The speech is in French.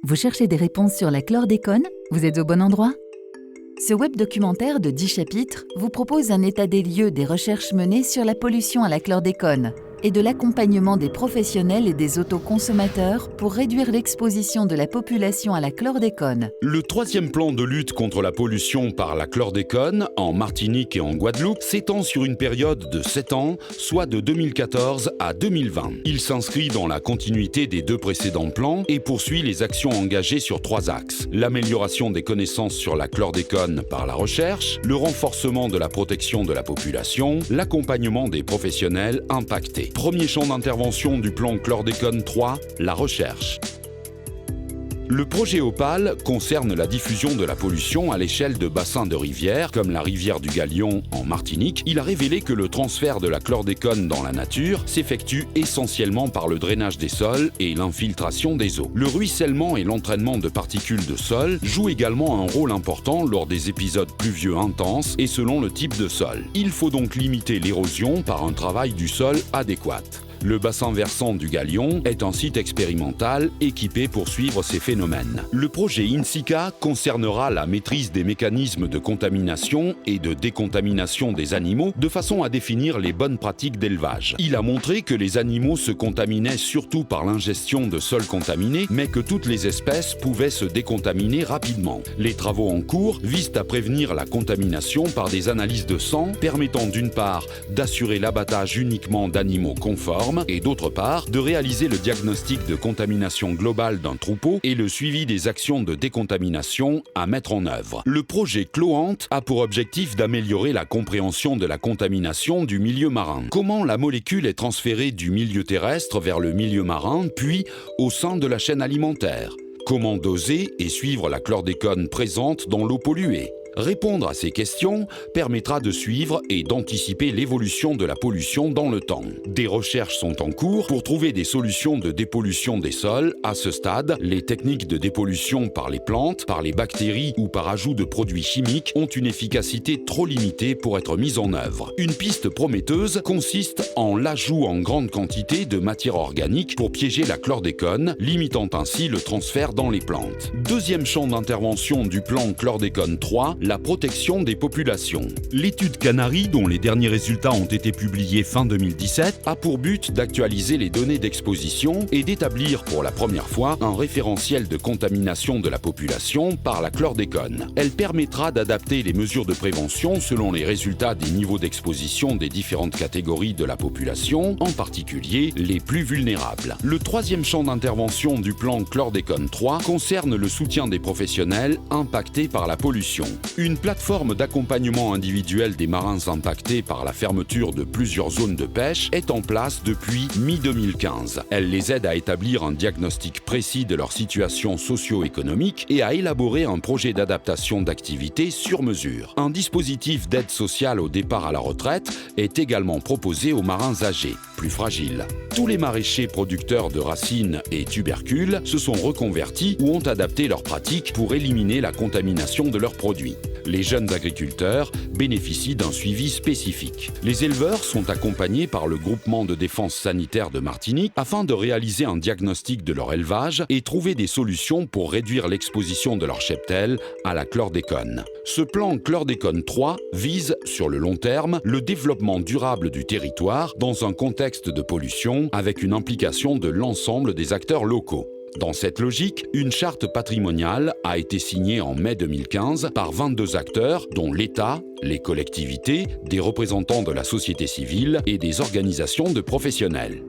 Vous cherchez des réponses sur la chlordécone? Vous êtes au bon endroit? Ce web documentaire de 10 chapitres vous propose un état des lieux des recherches menées sur la pollution à la chlordécone et de l'accompagnement des professionnels et des autoconsommateurs pour réduire l'exposition de la population à la chlordécone. Le troisième plan de lutte contre la pollution par la chlordécone en Martinique et en Guadeloupe s'étend sur une période de 7 ans, soit de 2014 à 2020. Il s'inscrit dans la continuité des deux précédents plans et poursuit les actions engagées sur 3 axes. L'amélioration des connaissances sur la chlordécone par la recherche, le renforcement de la protection de la population, l'accompagnement des professionnels impactés. Premier champ d'intervention du plan chlordécone 3, la recherche. Le projet Opale concerne la diffusion de la pollution à l'échelle de bassins de rivières, comme la rivière du Galion en Martinique. Il a révélé que le transfert de la chlordécone dans la nature s'effectue essentiellement par le drainage des sols et l'infiltration des eaux. Le ruissellement et l'entraînement de particules de sol jouent également un rôle important lors des épisodes pluvieux intenses et selon le type de sol. Il faut donc limiter l'érosion par un travail du sol adéquat. Le bassin versant du Galion est un site expérimental équipé pour suivre ces phénomènes. Le projet INSICA concernera la maîtrise des mécanismes de contamination et de décontamination des animaux de façon à définir les bonnes pratiques d'élevage. Il a montré que les animaux se contaminaient surtout par l'ingestion de sols contaminés, mais que toutes les espèces pouvaient se décontaminer rapidement. Les travaux en cours visent à prévenir la contamination par des analyses de sang permettant d'une part d'assurer l'abattage uniquement d'animaux conformes et d'autre part, de réaliser le diagnostic de contamination globale d'un troupeau et le suivi des actions de décontamination à mettre en œuvre. Le projet Cloant a pour objectif d'améliorer la compréhension de la contamination du milieu marin. Comment la molécule est transférée du milieu terrestre vers le milieu marin, puis au sein de la chaîne alimentaire? Comment doser et suivre la chlordécone présente dans l'eau polluée? Répondre à ces questions permettra de suivre et d'anticiper l'évolution de la pollution dans le temps. Des recherches sont en cours pour trouver des solutions de dépollution des sols. À ce stade, les techniques de dépollution par les plantes, par les bactéries ou par ajout de produits chimiques ont une efficacité trop limitée pour être mises en œuvre. Une piste prometteuse consiste en l'ajout en grande quantité de matière organique pour piéger la chlordécone, limitant ainsi le transfert dans les plantes. Deuxième champ d'intervention du plan chlordécone 3, la protection des populations. L'étude Canari, dont les derniers résultats ont été publiés fin 2017, a pour but d'actualiser les données d'exposition et d'établir pour la première fois un référentiel de contamination de la population par la chlordécone. Elle permettra d'adapter les mesures de prévention selon les résultats des niveaux d'exposition des différentes catégories de la population, en particulier les plus vulnérables. Le troisième champ d'intervention du plan chlordécone 3 concerne le soutien des professionnels impactés par la pollution. Une plateforme d'accompagnement individuel des marins impactés par la fermeture de plusieurs zones de pêche est en place depuis mi-2015. Elle les aide à établir un diagnostic précis de leur situation socio-économique et à élaborer un projet d'adaptation d'activité sur mesure. Un dispositif d'aide sociale au départ à la retraite est également proposé aux marins âgés, plus fragiles. Tous les maraîchers producteurs de racines et tubercules se sont reconvertis ou ont adapté leurs pratiques pour éliminer la contamination de leurs produits. Les jeunes agriculteurs bénéficient d'un suivi spécifique. Les éleveurs sont accompagnés par le groupement de défense sanitaire de Martinique afin de réaliser un diagnostic de leur élevage et trouver des solutions pour réduire l'exposition de leur cheptel à la chlordécone. Ce plan chlordécone 3 vise, sur le long terme, le développement durable du territoire dans un contexte de pollution avec une implication de l'ensemble des acteurs locaux. Dans cette logique, une charte patrimoniale a été signée en mai 2015 par 22 acteurs, dont l'État, les collectivités, des représentants de la société civile et des organisations de professionnels.